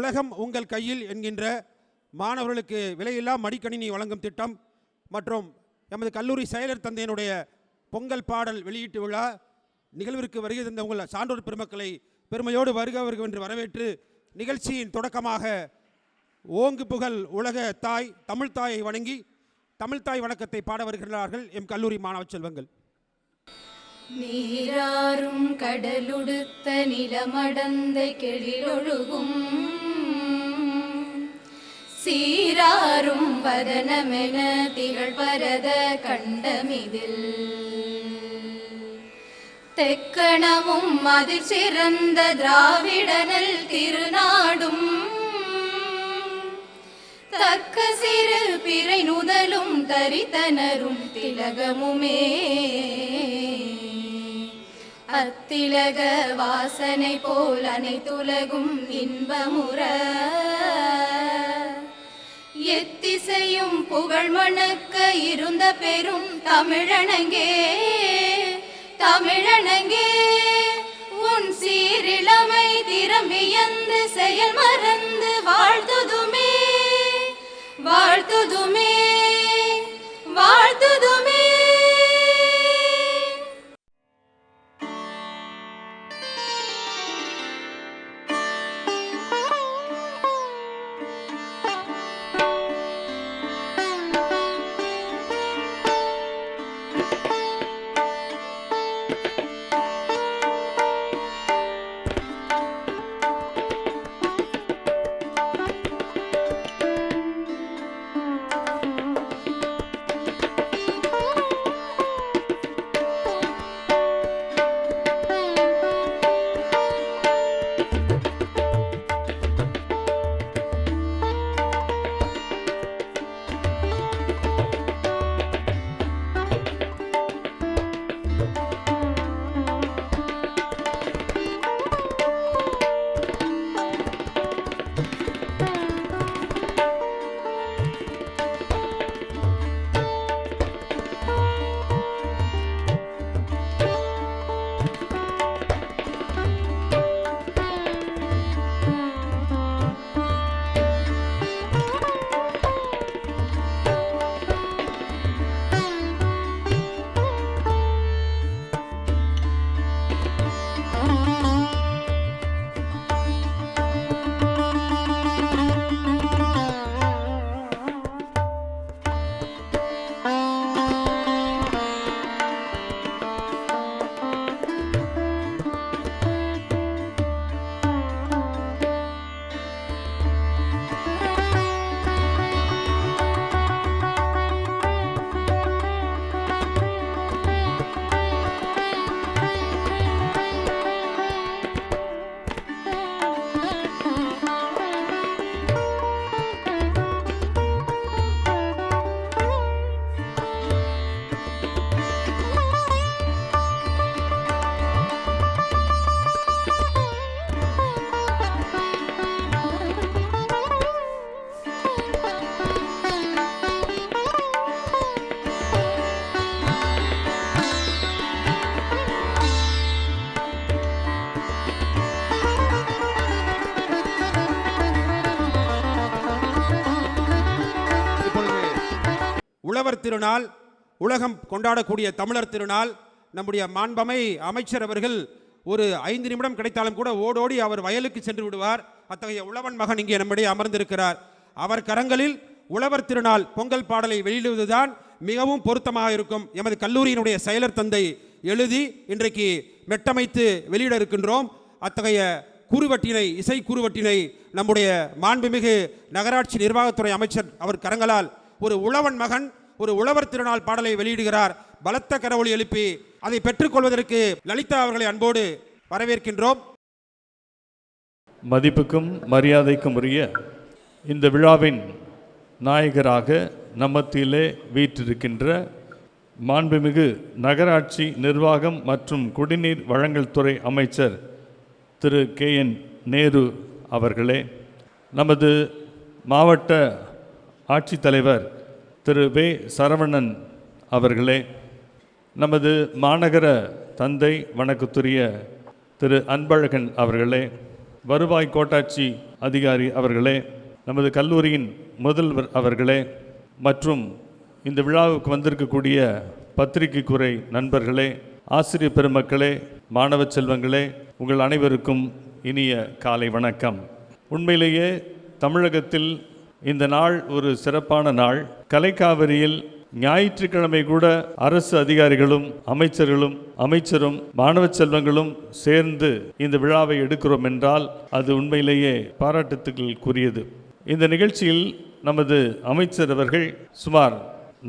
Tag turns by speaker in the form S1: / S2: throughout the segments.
S1: உலகம் உங்கள் கையில் என்கின்ற மாணவர்களுக்கு விலையில்லா மடிக்கணினி வழங்கும் திட்டம் மற்றும் எமது கல்லூரி செயலர் தந்தையினுடைய பொங்கல் பாடல் வெளியீட்டு விழா நிகழ்விற்கு வருகை தந்த உங்கள் சான்றோர் பெருமக்களை பெருமையோடு வருக என்று வரவேற்று நிகழ்ச்சியின் தொடக்கமாக ஓங்கு புகழ் உலக தாய் தமிழ் தாயை வணங்கி தமிழ்தாய் வணக்கத்தை பாட வருகிறார்கள் எம் கல்லூரி மாணவ செல்வங்கள்.
S2: நீராறும் கடலுடுத்த நிலமடந்த கெழிலொழுகும் சீராறும் வதனமென திகழ் பரத கண்டமிதில் தெக்கணமும் அதில் சிறந்த திராவிடனல் திருநாடும் தக்க சிறு பிறை நுதலும் தரித்தனரும் திலகமுமே அத்திலக வாசனை போல் அனைத்துலகும் இன்பமுற எத்திசையும் புகழ் மணக்க இருந்த பெரும் தமிழனங்கே தமிழனங்கே உன் சீரிழமை திறமியந்து செயல் மறந்து வாழ்த்துதுமே வாழ்த்துதுமே வாழ்த்துதுமே.
S1: உழவர் திருநாள், உலகம் கொண்டாடக்கூடிய தமிழர் திருநாள். நம்முடைய மாண்பமை அமைச்சர் அவர்கள் ஒரு 5 நிமிடம் கிடைத்தாலும் கூட ஓடோடி அவர் வயலுக்கு சென்று விடுவார். அத்தகைய உழவன் மகன் இங்கே நம்மிடையே அமர்ந்திருக்கிறார். அவர் கரங்களில் உழவர் திருநாள் பொங்கல் பாடலை வெளியிடுவதுதான் மிகவும் பொருத்தமாக இருக்கும். எமது கல்லூரியினுடைய செயலர் தந்தை எழுதி இன்றைக்கு மெட்டமைத்து வெளியிட இருக்கின்றோம். அத்தகைய கூறுவட்டினை, இசை கூறுவட்டினை நம்முடைய மாண்புமிகு நகராட்சி நிர்வாகத்துறை அமைச்சர் அவர் கரங்களால் ஒரு உழவன் மகன் ஒரு உழவர் திருநாள் பாடலை வெளியிடுகிறார். பலத்த கரவொலி எழுப்பி அதை பெற்றுக்கொள்வதற்கு லலிதா அவர்களை அன்போடு வரவேற்கின்றோம்.
S3: மதிப்புக்கும் மரியாதைக்கும் உரிய இந்த விழாவின் நாயகராக நம்மத்திலே வீற்றிருக்கின்ற மாண்புமிகு நகராட்சி நிர்வாகம் மற்றும் குடிநீர் வழங்கல் துறை அமைச்சர் திரு KN நேரு அவர்களே, நமது மாவட்ட ஆட்சித்தலைவர் திரு வே சரவணன் அவர்களே, நமது மாநகர தந்தை வணக்கத்துரிய திரு அன்பழகன் அவர்களே, வருவாய் கோட்டாட்சி அதிகாரி அவர்களே, நமது கல்லூரியின் முதல்வர் அவர்களே, மற்றும் இந்த விழாவுக்கு வந்திருக்கக்கூடிய பத்திரிகைக்குறை நண்பர்களே, ஆசிரியர் பெருமக்களே, மாணவ செல்வங்களே, உங்கள் அனைவருக்கும் இனிய காலை வணக்கம். உண்மையிலேயே தமிழகத்தில் இந்த நாள் ஒரு சிறப்பான நாள். கலைக்காவிரியில் ஞாயிற்றுக்கிழமை கூட அரசு அதிகாரிகளும் அமைச்சரும் மாணவ செல்வங்களும் சேர்ந்து இந்த விழாவை எடுக்கிறோம் என்றால் அது உண்மையிலேயே பாராட்டுத்துக்குரியது. இந்த நிகழ்ச்சியில் நமது அமைச்சர் அவர்கள் சுமார்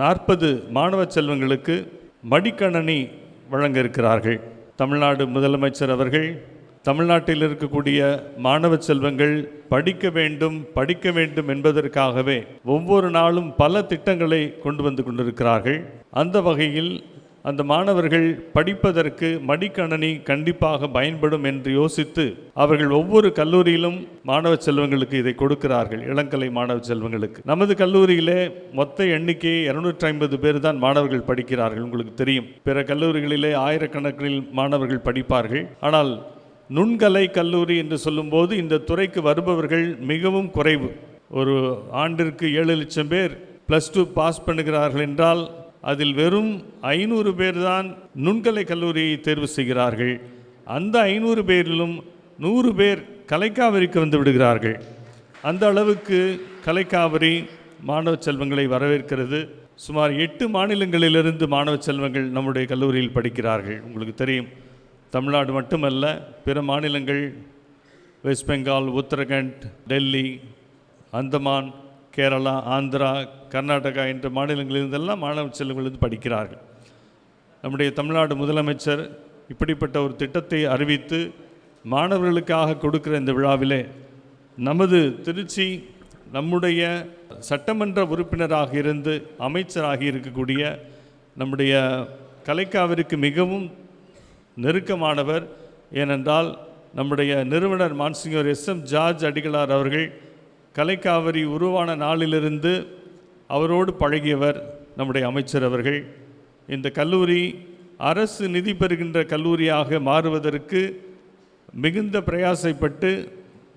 S3: 40 மாணவ செல்வங்களுக்கு மடிக்கணனி வழங்க இருக்கிறார்கள். தமிழ்நாடு முதலமைச்சர் அவர்கள் தமிழ்நாட்டில் இருக்கக்கூடிய மாணவ செல்வங்கள் படிக்க வேண்டும் என்பதற்காகவே ஒவ்வொரு நாளும் பல திட்டங்களை கொண்டு வந்து கொண்டிருக்கிறார்கள். அந்த வகையில் அந்த மாணவர்கள் படிப்பதற்கு மடிக்கணனி கண்டிப்பாக பயன்படும் என்று யோசித்து அவர்கள் ஒவ்வொரு கல்லூரியிலும் மாணவ செல்வங்களுக்கு இதை கொடுக்கிறார்கள். இளங்கலை மாணவ செல்வங்களுக்கு நமது கல்லூரியிலே மொத்த எண்ணிக்கை 250 பேர் தான் மாணவர்கள் படிக்கிறார்கள். உங்களுக்கு தெரியும், பிற கல்லூரிகளிலே ஆயிரக்கணக்கில் மாணவர்கள் படிப்பார்கள். ஆனால் நுண்கலை கல்லூரி என்று சொல்லும்போது இந்த துறைக்கு வருபவர்கள் மிகவும் குறைவு. ஒரு ஆண்டிற்கு 7 லட்சம் பேர் +2 பாஸ் பண்ணுகிறார்கள் என்றால் அதில் வெறும் 500 பேர் தான் நுண்கலை கல்லூரியை தேர்வு செய்கிறார்கள். அந்த 500 பேரிலும் 100 பேர் கலைக்காவிரிக்கு வந்து விடுகிறார்கள். அந்த அளவுக்கு கலைக்காவிரி மாணவ செல்வங்களை வரவேற்கிறது. சுமார் 8 மாநிலங்களிலிருந்து மாணவ செல்வங்கள் நம்முடைய கல்லூரியில் படிக்கிறார்கள். உங்களுக்கு தெரியும், தமிழ்நாடு மட்டுமல்ல, பிற மாநிலங்கள் வெஸ்ட் பெங்கால், உத்தரகண்ட், டெல்லி, அந்தமான், கேரளா, ஆந்திரா, கர்நாடகா என்ற மாநிலங்களிலிருந்தெல்லாம் மாணவ செல்வங்கள் படிக்கிறார்கள். நம்முடைய தமிழ்நாடு முதலமைச்சர் இப்படிப்பட்ட ஒரு திட்டத்தை அறிவித்து மாணவர்களுக்காக கொடுக்கிற இந்த விழாவிலே நமது திருச்சி நம்முடைய சட்டமன்ற உறுப்பினராக இருந்து அமைச்சராகி இருக்கக்கூடிய நம்முடைய கலைக்காவிற்கு மிகவும் நெருக்கமானவர். ஏனென்றால் நம்முடைய நிறுவனர் மான்சிங்கர் SM ஜார்ஜ் அடிகளார் அவர்கள் கலைக்காவிரி உருவான நாளிலிருந்து அவரோடு பழகியவர் நம்முடைய அமைச்சர் அவர்கள். இந்த கல்லூரி அரசு நிதி பெறுகின்ற கல்லூரியாக மாறுவதற்கு மிகுந்த பிரயாசைப்பட்டு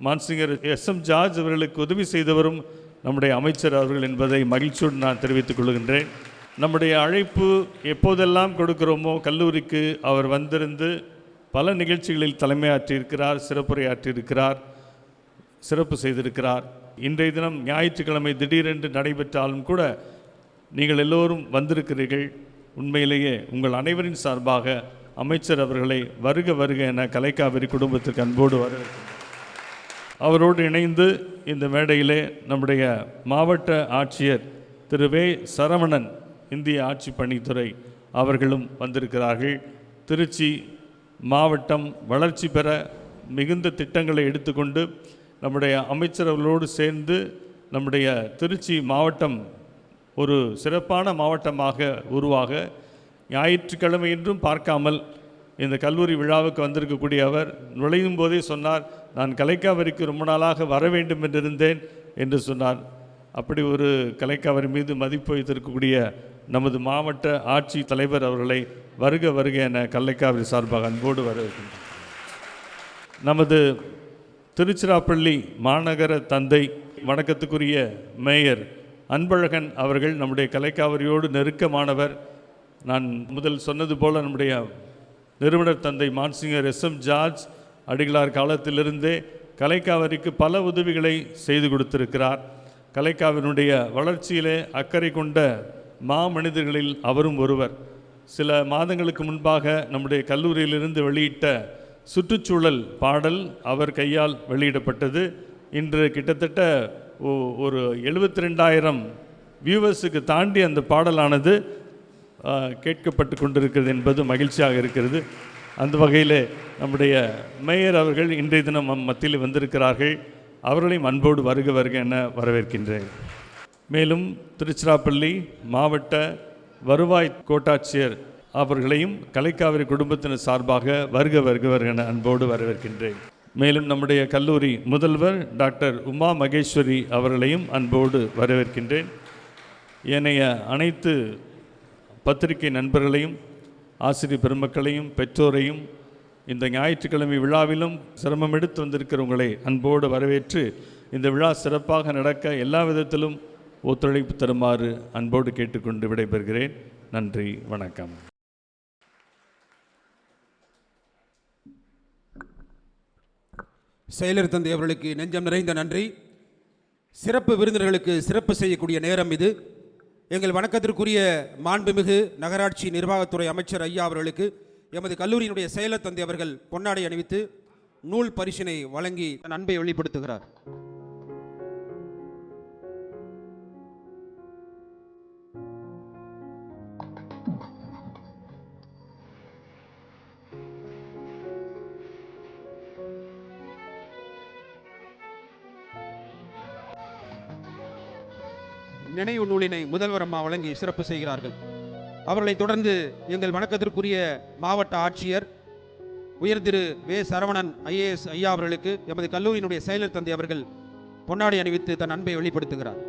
S3: மான்சிங்கர் SM ஜார்ஜ் அவர்களுக்கு உதவி செய்தவரும் நம்முடைய அமைச்சர் அவர்கள் என்பதை மகிழ்ச்சியோடு நான் தெரிவித்துக் கொள்கின்றேன். நம்முடைய அழைப்பு எப்போதெல்லாம் கொடுக்கிறோமோ கல்லூரிக்கு அவர் வந்திருந்து பல நிகழ்ச்சிகளில் தலைமையாற்றியிருக்கிறார், சிறப்புரையாற்றியிருக்கிறார், சிறப்பு செய்திருக்கிறார். இன்றைய தினம் ஞாயிற்றுக்கிழமை திடீரென்று நடைபெற்றாலும் கூட நீங்கள் எல்லோரும் வந்திருக்கிறீர்கள். உண்மையிலேயே உங்கள் அனைவரின் சார்பாக அமைச்சர் அவர்களை வருக என கலைக்காவிரி குடும்பத்திற்கு அன்போடு வரவேற்கிறேன். அவரோடு இணைந்து இந்த மேடையிலே நம்முடைய மாவட்ட ஆட்சியர் திரு வே. சரவணன், இந்திய ஆட்சி பணித்துறை அவர்களும் வந்திருக்கிறார்கள். திருச்சி மாவட்டம் வளர்ச்சி பெற மிகுந்த திட்டங்களை எடுத்துக்கொண்டு நம்முடைய அமைச்சர்களோடு சேர்ந்து நம்முடைய திருச்சி மாவட்டம் ஒரு சிறப்பான மாவட்டமாக உருவாக ஞாயிற்றுக்கிழமை என்றும் பார்க்காமல் இந்த கல்லூரி விழாவுக்கு வந்திருக்கக்கூடிய அவர் நுழையும் போதே சொன்னார், நான் கலைக்காவிரிக்கு ரொம்ப நாளாக வர வேண்டும் என்றிருந்தேன் என்று சொன்னார். அப்படி ஒரு கலைக்காவிரி மீது மதிப்பு வைத்திருக்கக்கூடிய நமது மாவட்ட ஆட்சி தலைவர் அவர்களை வருக என கலைக்காவிரி சார்பாக அன்போடு வரவேற்கின்றனர். நமது திருச்சிராப்பள்ளி மாநகர தந்தை, வணக்கத்துக்குரிய மேயர் அன்பழகன் அவர்கள் நம்முடைய கலைக்காவிரியோடு நெருக்கமானவர். நான் முதல் சொன்னது போல் நம்முடைய நிறுவனர் தந்தை மான்சிங்கர் SM ஜார்ஜ் அடிகளார் காலத்திலிருந்தே கலைக்காவிரிக்கு பல உதவிகளை செய்து கொடுத்திருக்கிறார். கலைக்காவிரினுடைய வளர்ச்சியிலே அக்கறை கொண்ட மாமனிதர்களில் அவரும் ஒருவர். சில மாதங்களுக்கு முன்பாக நம்முடைய கல்லூரியிலிருந்து வெளியிட்ட சுற்றுச்சூழல் பாடல் அவர் கையால் வெளியிடப்பட்டது. இன்று கிட்டத்தட்ட ஒரு 72,000 வியூவர்ஸுக்கு தாண்டி அந்த பாடலானது கேட்கப்பட்டு கொண்டிருக்கிறது என்பது மகிழ்ச்சியாக இருக்கிறது. அந்த வகையில் நம்முடைய மேயர் அவர்கள் இன்றைய தினம் மத்தியில் வந்திருக்கிறார்கள். அவர்களையும் அன்போடு வருக என வரவேற்கின்றேன். மேலும் திருச்சிராப்பள்ளி மாவட்ட வருவாய் கோட்டாட்சியர் அவர்களையும் கலைக்காவிரி குடும்பத்தினர் சார்பாக வருக என அன்போடு வரவேற்கின்றேன். மேலும் நம்முடைய கல்லூரி முதல்வர் டாக்டர் உமா மகேஸ்வரி அவர்களையும் அன்போடு வரவேற்கின்றேன். ஏனைய அனைத்து பத்திரிகை நண்பர்களையும், ஆசிரியர் பெருமக்களையும், பெற்றோரையும், இந்த ஞாயிற்றுக்கிழமை விழாவிலும் சிரமம் எடுத்து வந்திருக்கிறவங்களை அன்போடு வரவேற்று இந்த விழா சிறப்பாக நடக்க எல்லா விதத்திலும் ஒத்துழைப்பு தருமாறு அன்போடு கேட்டுக்கொண்டு விடைபெறுகிறேன். நன்றி, வணக்கம்.
S1: செயலர் தந்தை அவர்களுக்கு நெஞ்சம் நிறைந்த நன்றி. சிறப்பு விருந்தினர்களுக்கு சிறப்பு செய்யக்கூடிய நேரம் இது. எங்கள் வணக்கத்திற்குரிய மாண்புமிகு நகராட்சி நிர்வாகத்துறை அமைச்சர் ஐயா அவர்களுக்கு எமது கல்லூரியினுடைய செயலர் தந்தை அவர்கள் பொன்னாடை அணிவித்து நூல் பரிசினை வழங்கி தன் அன்பை வெளிப்படுத்துகிறார். நினைவு நூலினை முதல்வர் அம்மா வழங்கி சிறப்பு செய்கிறார்கள். அவர்களைத் தொடர்ந்து எங்கள் வணக்கத்திற்குரிய மாவட்ட ஆட்சியர் உயர் திரு வே சரவணன் IAS ஐயா அவர்களுக்கு எமது கல்லூரியினுடைய செயலர் தந்தை அவர்கள் பொன்னாடை அணிவித்து தன் அன்பை வெளிப்படுத்துகிறார்.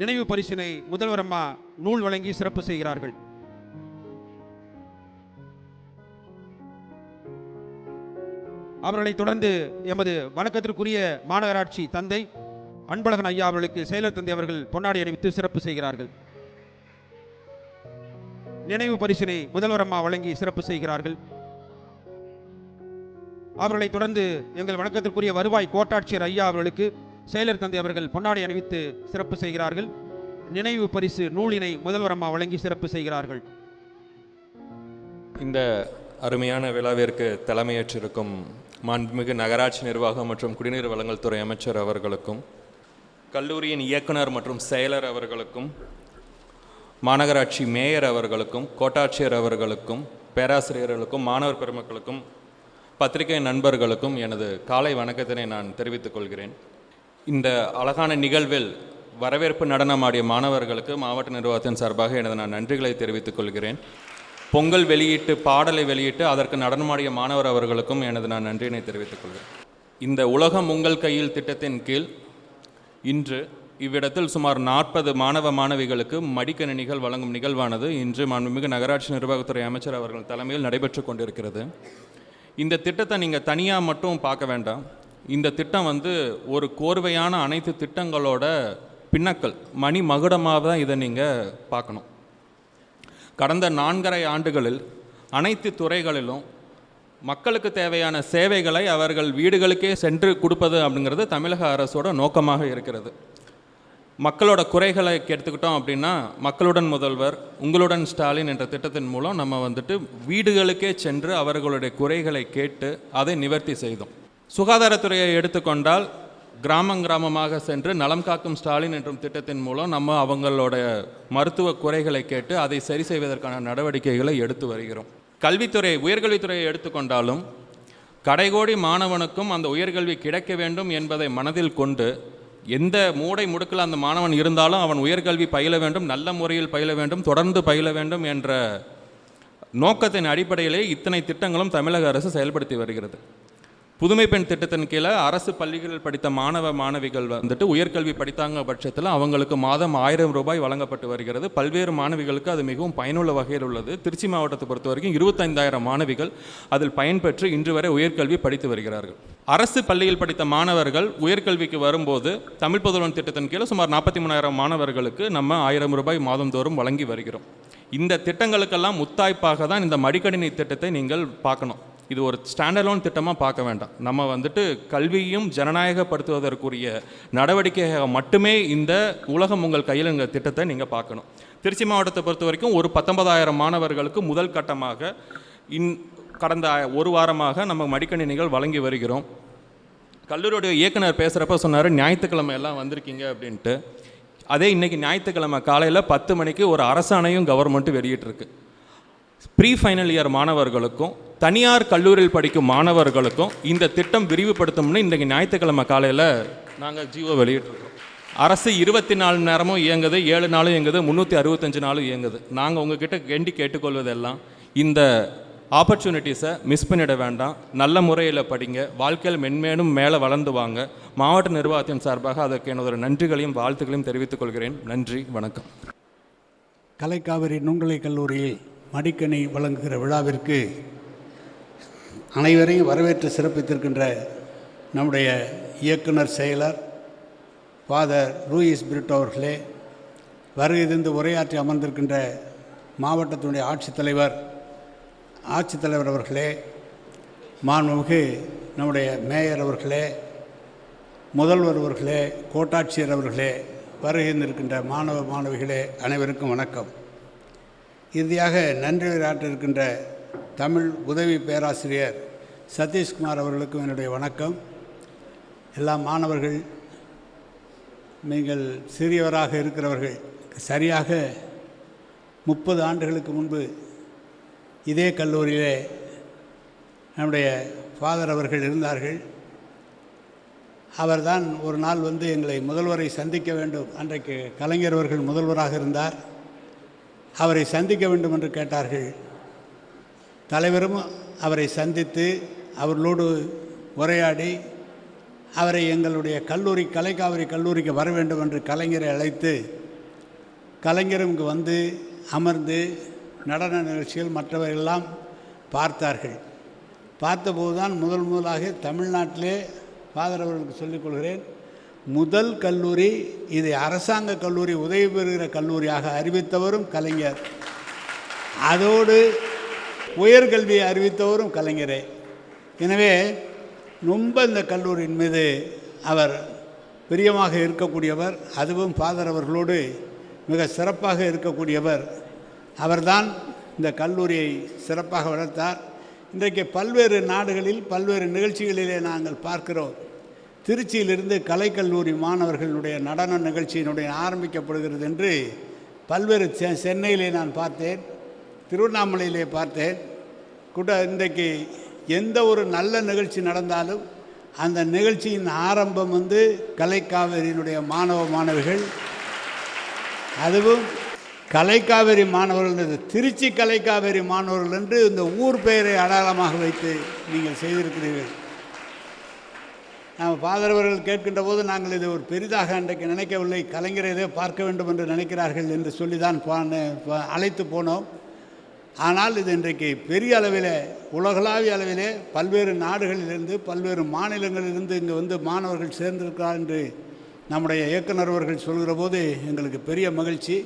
S1: நினைவு பரிசினை முதல்வர் அம்மா நூல் வழங்கி சிறப்பு செய்கிறார்கள். அவர்களைத் தொடர்ந்து எமது வணக்கத்திற்குரிய மாநகராட்சி தந்தை அன்பழகன் ஐயா அவர்களுக்கு செயலர் தந்தை அவர்கள் பொன்னாடை அணிவித்து சிறப்பு செய்கிறார்கள். நினைவு பரிசினை முதல்வர் அம்மா வழங்கி சிறப்பு செய்கிறார்கள். அவர்களைத் தொடர்ந்து எங்கள் வணக்கத்திற்குரிய வருவாய் கோட்டாட்சியர் ஐயா அவர்களுக்கு செயலர் தந்தை அவர்கள் பொன்னாடை அணிவித்து சிறப்பு செய்கிறார்கள். நினைவு பரிசு நூலினை முதல்வர் அம்மா வழங்கி சிறப்பு செய்கிறார்கள்.
S4: இந்த அருமையான விழாவிற்கு தலைமையேற்றிருக்கும் மாண்புமிகு நகராட்சி நிர்வாகம் மற்றும் குடிநீர் வழங்கல் துறை அமைச்சர் அவர்களுக்கும், கல்லூரியின் இயக்குனர் மற்றும் செயலர் அவர்களுக்கும், மாநகராட்சி மேயர் அவர்களுக்கும், கோட்டாட்சியர் அவர்களுக்கும், பேராசிரியர்களுக்கும், மாணவர் பெருமக்களுக்கும், பத்திரிகை நண்பர்களுக்கும் எனது காலை வணக்கத்தினை நான் தெரிவித்துக் கொள்கிறேன். இந்த அழகான நிகழ்வில் வரவேற்பு நடனமாடிய மாணவர்களுக்கு மாவட்ட நிர்வாகத்தின் சார்பாக எனது நான் நன்றிகளை தெரிவித்துக் கொள்கிறேன். பொங்கல் வெளியிட்டு பாடலை வெளியிட்டு அதற்கு நடனமாடிய மாணவர் அவர்களுக்கும் எனது நான் நன்றியினை தெரிவித்துக் கொள்கிறேன். இந்த உலகம் உங்கள் கையில் திட்டத்தின் கீழ் இன்று இவ்விடத்தில் சுமார் 40 மாணவ மாணவிகளுக்கு மடிக்கணினிகள் வழங்கும் நிகழ்வானது இன்று மாண்புமிகு நகராட்சி நிர்வாகத்துறை அமைச்சர் அவர்கள் தலைமையில் நடைபெற்று கொண்டிருக்கிறது. இந்த திட்டத்தை நீங்கள் தனியாக மட்டும் பார்க்க வேண்டாம். இந்த திட்டம் ஒரு கோர்வையான அனைத்து திட்டங்களோட பின்னக்கல், மணி மகுடமாக தான் இதை நீங்கள் பார்க்கணும். கடந்த 4.5 ஆண்டுகளில் அனைத்து துறைகளிலும் மக்களுக்கு தேவையான சேவைகளை அவர்கள் வீடுகளுக்கே சென்று கொடுப்பது அப்படிங்கிறது தமிழக அரசோட நோக்கமாக இருக்கிறது. மக்களோட குறைகளை எடுத்துக்கிட்டோம் அப்படின்னா, மக்களுடன் முதல்வர், உங்களுடன் ஸ்டாலின் என்ற திட்டத்தின் மூலம் நம்ம வீடுகளுக்கே சென்று அவர்களுடைய குறைகளை கேட்டு அதை நிவர்த்தி செய்தோம். சுகாதாரத்துறையை எடுத்துக்கொண்டால் கிராமமாக சென்று நலம் காக்கும் ஸ்டாலின் என்றும் திட்டத்தின் மூலம் நம்ம அவங்களோட மருத்துவ குறைகளை கேட்டு அதை சரி செய்வதற்கான நடவடிக்கைகளை எடுத்து வருகிறோம். கல்வித்துறை, உயர்கல்வித்துறையை எடுத்துக்கொண்டாலும் கடைகோடி மாணவனுக்கும் அந்த உயர்கல்வி கிடைக்க வேண்டும் என்பதை மனதில் கொண்டு எந்த மூடை முடுக்கில் அந்த மாணவன் இருந்தாலும் அவன் உயர்கல்வி பயில வேண்டும், நல்ல முறையில் பயில வேண்டும், தொடர்ந்து பயில வேண்டும் என்ற நோக்கத்தின் அடிப்படையிலே இத்தனை திட்டங்களும் தமிழக அரசு செயல்படுத்தி வருகிறது. புதுமை பெண் திட்டத்தின் கீழே அரசு பள்ளிகளில் படித்த மாணவ மாணவிகள் உயர்கல்வி படித்தாங்க பட்சத்தில் அவங்களுக்கு மாதம் 1000 ரூபாய் வழங்கப்பட்டு வருகிறது. பல்வேறு மாணவிகளுக்கு அது மிகவும் பயனுள்ள வகையில் உள்ளது. திருச்சி மாவட்டத்தை பொறுத்த வரைக்கும் 25,000 மாணவிகள் அதில் பயன்பெற்று இன்று வரை உயர்கல்வி படித்து வருகிறார்கள். அரசு பள்ளியில் படித்த மாணவர்கள் உயர்கல்விக்கு வரும்போது தமிழ் புதல்வன் திட்டத்தின் கீழே சுமார் 43,000 மாணவர்களுக்கு நம்ம 1000 ரூபாய் மாதந்தோறும் வழங்கி வருகிறோம். இந்த திட்டங்களுக்கெல்லாம் முத்தாய்ப்பாக தான் இந்த மடிக்கணினி திட்டத்தை நீங்கள் பார்க்கணும். இது ஒரு ஸ்டாண்டர்லோன் திட்டமாக பார்க்க வேண்டாம். நம்ம கல்வியும் ஜனநாயகப்படுத்துவதற்குரிய நடவடிக்கையாக மட்டுமே இந்த உலகம் உங்கள் கையில் இந்த திட்டத்தை நீங்கள் பார்க்கணும். திருச்சி மாவட்டத்தை பொறுத்த வரைக்கும் ஒரு 19,000 மாணவர்களுக்கு முதல் கட்டமாக கடந்த ஒரு வாரமாக நம்ம மடிக்கணினிகள் வழங்கி வருகிறோம். கல்லூரியுடைய இயக்குனர் பேசுகிறப்ப சொன்னார், ஞாயிற்றுக்கிழமை எல்லாம் வந்திருக்கீங்க அப்படின்ட்டு. அதே இன்றைக்கி ஞாயிற்றுக்கிழமை காலையில் 10 மணிக்கு ஒரு அரசாணையும் கவர்மெண்ட்டு வெளியிட்டிருக்கு. ப்ரீ ஃபைனல் இயர் மாணவர்களுக்கும் தனியார் கல்லூரியில் படிக்கும் மாணவர்களுக்கும் இந்த திட்டம் விரிவுபடுத்தும்னு இன்றைக்கி ஞாயிற்றுக்கிழமை காலையில் நாங்கள் ஜிஓ வெளியிட்டிருக்கோம். அரசு 24 மணி நேரமும் இயங்குது, 7 நாளும் இயங்குது, 365 நாளும் இயங்குது. நாங்கள் உங்ககிட்ட கேட்டுக்கொள்வதெல்லாம் இந்த ஆப்பர்ச்சுனிட்டிஸை மிஸ் பண்ணிட வேண்டாம். நல்ல முறையில் படிங்க, வாழ்க்கையில் மென்மேலும் மேலே வளர்ந்து வாங்க. மாவட்ட நிர்வாகத்தின் சார்பாக அதற்கு எனது நன்றிகளையும் வாழ்த்துக்களையும் தெரிவித்துக் கொள்கிறேன். நன்றி, வணக்கம்.
S5: கலைக்காவிரி நுண்கலை கல்லூரியில் மடிக்கணி வழங்குகிற விழாவிற்கு அனைவரையும் வரவேற்று சிறப்பித்திருக்கின்ற நம்முடைய இயக்குனர் செயலர் ஃபாதர் லூயிஸ் பிரிட்டோ அவர்களே, வருகை தந்து உரையாற்றி அமர்ந்திருக்கின்ற மாவட்டத்தினுடைய ஆட்சித்தலைவர் அவர்களே, மாண்புமிகு நம்முடைய மேயர் அவர்களே, முதல்வர் அவர்களே, கோட்டாட்சியர் அவர்களே, வருகை தந்திருக்கின்ற மாணவ மாணவிகளே, அனைவருக்கும் வணக்கம். இறுதியாக நன்றி உரையாற்ற இருக்கின்ற தமிழ் உதவி பேராசிரியர் சதீஷ்குமார் அவர்களுக்கும் என்னுடைய வணக்கம். எல்லா மாணவர்கள், நீங்கள் சிறியவராக இருக்கிறவர்கள், சரியாக 30 ஆண்டுகளுக்கு முன்பு இதே கல்லூரியிலே நம்முடைய ஃபாதர் அவர்கள் இருந்தார்கள். அவர்தான் ஒரு நாள் வந்து எங்களை முதல்வரை சந்திக்க வேண்டும், அன்றைக்கு கலைஞர் அவர்கள் முதல்வராக இருந்தார், அவரை சந்திக்க வேண்டும் என்று கேட்டார்கள். தலைவரும் அவரை சந்தித்து அவர்களோடு உரையாடி அவரை எங்களுடைய கல்லூரி கலைக்காவிரி கல்லூரிக்கு வர வேண்டும் என்று கலைஞரை அழைத்து கலைஞரும் இங்கு வந்து அமர்ந்து நடன நிகழ்ச்சிகள் மற்றவர்களெல்லாம் பார்த்தார்கள். பார்த்தபோது தான் முதலாக தமிழ்நாட்டிலே ஃபாதர் அவர்களுக்கு சொல்லிக்கொள்கிறேன், முதல் கல்லூரி இதை அரசாங்க கல்லூரி, உதவி பெறுகிற கல்லூரியாக அறிவித்தவரும் கலைஞர், அதோடு உயர்கல்வியை அறிவித்தவரும் கலைஞரே. எனவே ரொம்ப இந்த கல்லூரியின் மீது அவர் பிரியமாக இருக்கக்கூடியவர், அதுவும் ஃபாதர் அவர்களோடு மிக சிறப்பாக இருக்கக்கூடியவர். அவர்தான் இந்த கல்லூரியை சிறப்பாக வளர்த்தார். இன்றைக்கு பல்வேறு நாடுகளில் பல்வேறு நிகழ்ச்சிகளிலே நாங்கள் பார்க்கிறோம். திருச்சியிலிருந்து கலைக்கல்லூரி மாணவர்களுடைய நடன நிகழ்ச்சியினுடைய ஆரம்பிக்கப்படுகிறது என்று பல்வேறு சென்னையிலே நான் பார்த்தேன், திருவண்ணாமலையிலே பார்த்தேன். இன்றைக்கு எந்த ஒரு நல்ல நிகழ்ச்சி நடந்தாலும் அந்த நிகழ்ச்சியின் ஆரம்பம் வந்து கலைக்காவிரியினுடைய மாணவ மாணவிகள், அதுவும் கலைக்காவிரி மாணவர்கள், திருச்சி கலைக்காவிரி மாணவர்கள் என்று இந்த ஊர் பெயரை அடையாளமாக வைத்து நீங்கள் செய்திருக்கிறீர்கள். நாம் ஃபாதர் அவர்கள் கேட்கின்ற போது நாங்கள் இதை ஒரு பெரிதாக அன்றைக்கு நினைக்கவில்லை, கலைஞரை இதை பார்க்க வேண்டும் என்று நினைக்கிறார்கள் என்று சொல்லி தான் அழைத்து போனோம். ஆனால் இது இன்றைக்கு பெரிய அளவில், உலகளாவிய அளவிலே பல்வேறு நாடுகளிலிருந்து பல்வேறு மாநிலங்களிலிருந்து இங்கே வந்து மாணவர்கள் சேர்ந்திருக்கிறார் என்று நம்முடைய இயக்குனர் அவர்கள் சொல்கிற போது எங்களுக்கு பெரிய மகிழ்ச்சி.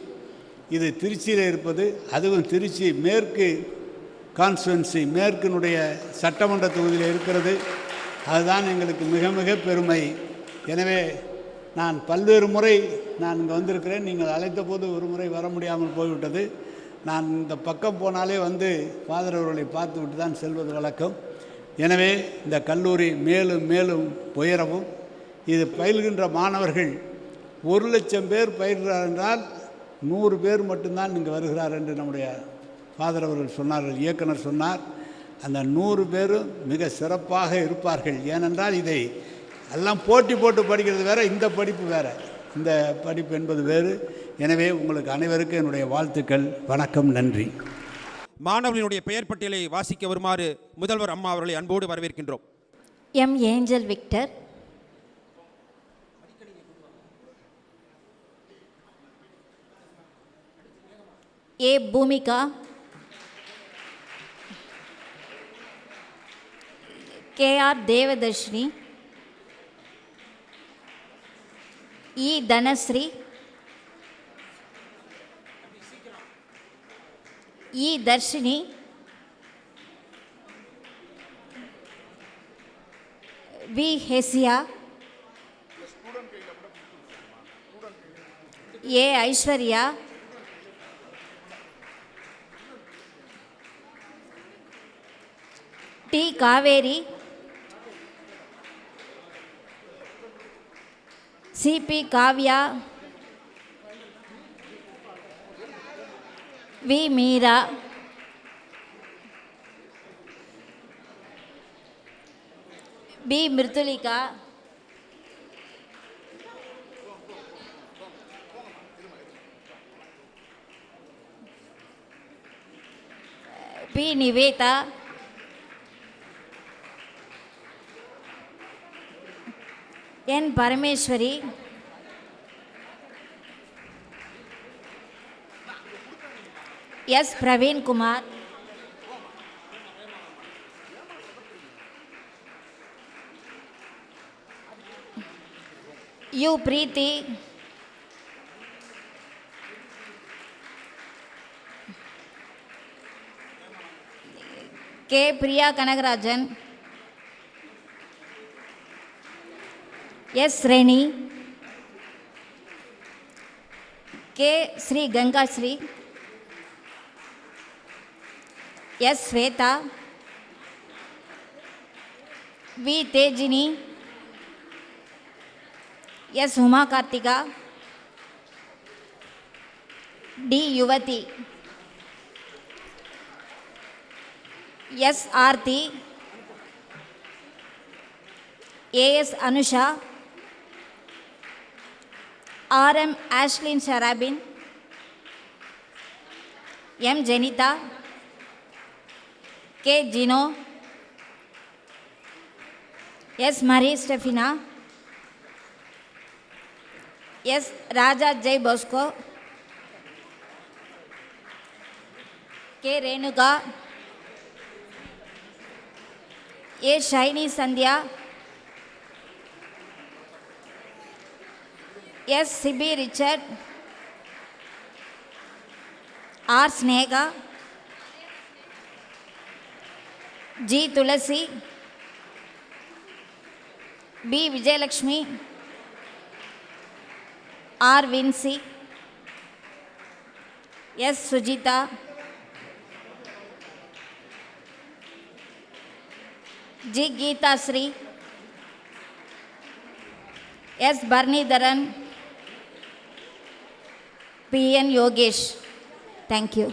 S5: இது திருச்சியில் இருப்பது, அதுவும் திருச்சி மேற்கு கான்ஸ்டுவன்சி, மேற்கினுடைய சட்டமன்ற தொகுதியில் இருக்கிறது. அதுதான் எங்களுக்கு மிக மிக பெருமை. எனவே நான் பல்வேறு முறை இங்கே வந்திருக்கிறேன். நீங்கள் அழைத்த போது ஒரு முறை வர முடியாமல் போய்விட்டது. நான் இந்த பக்கம் போனாலே வந்து ஃபாதர் அவர்களை பார்த்து விட்டு தான் செல்வது வழக்கம். எனவே இந்த கல்லூரி மேலும் மேலும் உயரவும், இது பயில்கின்ற மாணவர்கள் 1,00,000 பேர் பயில்கிறார் என்றால் 100 பேர் மட்டும்தான் இங்கே வருகிறார் என்று நம்முடைய ஃபாதர் அவர்கள் சொன்னார்கள், இயக்குனர் சொன்னார். அந்த 100 பேரும் மிக சிறப்பாக இருப்பார்கள். ஏனென்றால் இதை எல்லாம் போட்டி போட்டு படிக்கிறது வேறு, இந்த படிப்பு வேறு, இந்த படிப்பு என்பது வேறு. எனவே உங்களுக்கு அனைவருக்கும் என்னுடைய வாழ்த்துக்கள், வணக்கம், நன்றி.
S1: மாணவர்களுடைய பெயர் பட்டியலை வாசிக்க வருமாறு முதல்வர் அம்மா அவர்களை அன்போடு வரவேற்கின்றோம்.
S6: M Angel Victor, A Bhoomika, KR Devadharshini, E Dhanashree, E Dharshini, V Hesiya, A Aishwarya, D Kaveri, CB Kavya, V Meera, P Mrudulika, P Niveditha, N Parameswari, S Praveenkumar, U Preethi, K Priya Kanagarajan, S Reni, K Shri Gangashree, S Swetha, V Thejini, S Uma Karthika, D Yuvathi, S Aarthi, S Anusha, R M Ashlin Sharabin, M Jenitha, K Jino, S मरी स्टेफिना, S Raja Jai Bosco, K Renuka, A Shiny Sandhya, S Sibi Richard, R Sneha, G Tulasi, B Vijayalakshmi, R Vincy, S Sujitha, G Geethashree, S Barnidharan, P N Yogesh. Thank you.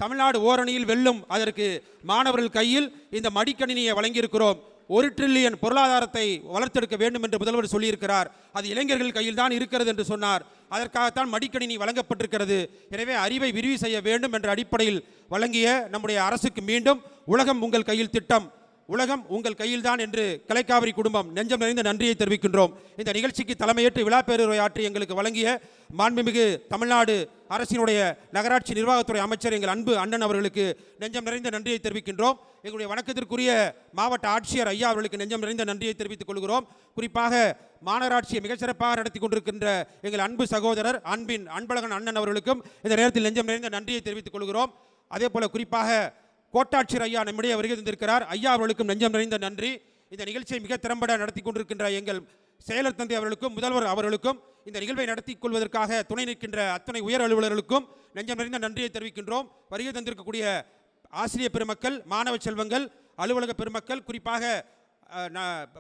S1: Tamil Nadu ஓரணியில் வெல்லும். அதற்கு மாணவர்கள் கையில் இந்த மடிக்கணினியை வழங்கியிருக்கிறோம். 1 trillion பொருளாதாரத்தை வளர்த்தெடுக்க வேண்டும் என்று முதல்வர் சொல்லியிருக்கிறார். அது இளைஞர்கள் கையில் தான் இருக்கிறது என்று சொன்னார். அதற்காகத்தான் மடிக்கணினி வழங்கப்பட்டிருக்கிறது. எனவே அறிவை விரிவு செய்ய வேண்டும் என்ற அடிப்படையில் வழங்கிய நம்முடைய அரசுக்கு மீண்டும் உலகம் உங்கள் கையில் திட்டம், உலகம் உங்கள் கையில்தான் என்று கலைக்காவிரி குடும்பம் நெஞ்சம் நிறைந்த நன்றியை தெரிவிக்கின்றோம். இந்த நிகழ்ச்சிக்கு தலைமையேற்று விழா பேருரை ஆற்றி எங்களுக்கு வழங்கிய மாண்புமிகு தமிழ்நாடு அரசினுடைய நகராட்சி நிர்வாகத்துறை அமைச்சர் எங்கள் அன்பு அண்ணன் அவர்களுக்கு நெஞ்சம் நிறைந்த நன்றியை தெரிவிக்கின்றோம். எங்களுடைய வணக்கத்திற்குரிய மாவட்ட ஆட்சியர் ஐயா அவர்களுக்கு நெஞ்சம் நிறைந்த நன்றியை தெரிவித்துக் கொள்கிறோம். குறிப்பாக மாநகராட்சியை மிகச்சிறப்பாக நடத்தி கொண்டிருக்கின்ற எங்கள் அன்பு சகோதரர் அன்பழகன் அண்ணன் அவர்களுக்கும் இந்த நேரத்தில் நெஞ்சம் நிறைந்த நன்றியை தெரிவித்துக் கொள்கிறோம். அதே போல குறிப்பாக கோட்டாட்சியர் ஐயா நம்முடைய வருகை தந்திருக்கிறார். ஐயா அவர்களுக்கும் நெஞ்சம் நிறைந்த நன்றி. இந்த நிகழ்ச்சியை மிக திறம்பட நடத்தி கொண்டிருக்கின்ற எங்கள் செயலர் தந்தை அவர்களுக்கும் முதல்வர் அவர்களுக்கும் இந்த நிகழ்வை நடத்தி கொள்வதற்காக துணை நிற்கின்ற அத்தனை உயர் அலுவலர்களுக்கும் நெஞ்சம் நிறைந்த நன்றியை தெரிவிக்கின்றோம். வருகை தந்திருக்கக்கூடிய ஆசிரியர் பெருமக்கள், மாணவ செல்வங்கள், அலுவலக பெருமக்கள், குறிப்பாக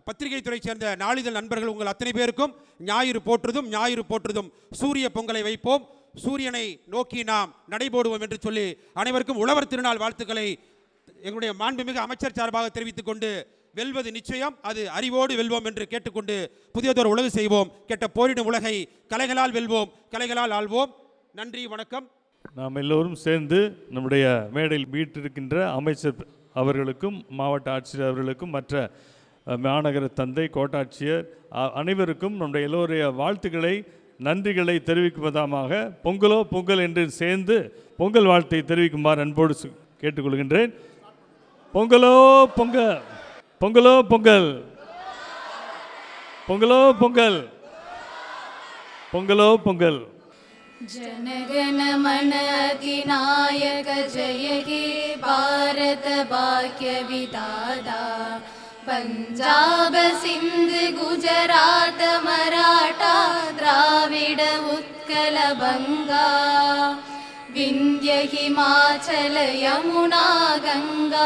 S1: பத்திரிகை துறை சேர்ந்த நாளிதழ் நண்பர்கள் உங்கள் அத்தனை பேருக்கும் ஞாயிறு போற்றுதும் சூரிய பொங்கலை வைப்போம், சூரியனை நோக்கி நாம் நடைபோடுவோம் என்று சொல்லி அனைவருக்கும் உழவர் திருநாள் வாழ்த்துக்களை எங்களுடைய மாண்புமிகு அமைச்சர் சார்பாக தெரிவித்துக் கொண்டு, வெல்வது நிச்சயம், அது அறிவோடு வெல்வோம் என்று கேட்டுக்கொண்டு, புதியதொரு உலகு செய்வோம், கெட்ட போரிடும் உலகை கலைகளால் வெல்வோம், கலைகளால் ஆள்வோம். நன்றி, வணக்கம்.
S3: நாம் எல்லோரும் சேர்ந்து நம்முடைய மேடையில் வீட்டிருக்கின்ற அமைச்சர் அவர்களுக்கும் மாவட்ட ஆட்சியர் அவர்களுக்கும் மற்ற மாநகர தந்தை கோட்டாட்சியர் அனைவருக்கும் நம்முடைய எல்லோருடைய வாழ்த்துக்களை நன்றிகளை தெரிவிக்குவதாக பொங்கலோ பொங்கல் என்று சேர்ந்து பொங்கல் வாழ்த்தை தெரிவிக்குமாறு அன்போடு கேட்டுக்கொள்கின்றேன். பொங்கலோ பொங்கல், பொங்கலோ பொங்கல், பொங்கலோ பொங்கல், பொங்கலோ பொங்கல்.
S2: जनगण मन अधिनायक जय हे भारत भाग्य विधाता पंजाब सिंध गुजरात मराठा द्राविड उत्कल बंगा विंध्य हिमाचल यमुना गंगा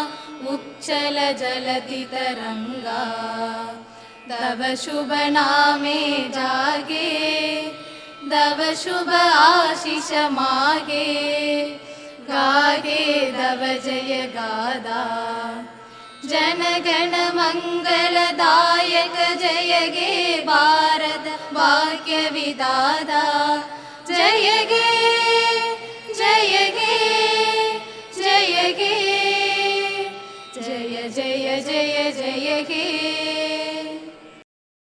S2: उच्चल जलधि तरंगा तव शुभ नामे जागे तव शुभ आशीष मागे गाहे तव जय गादा जनगण मंगलदायक जय गे भारत भाग्य विदाता जय गे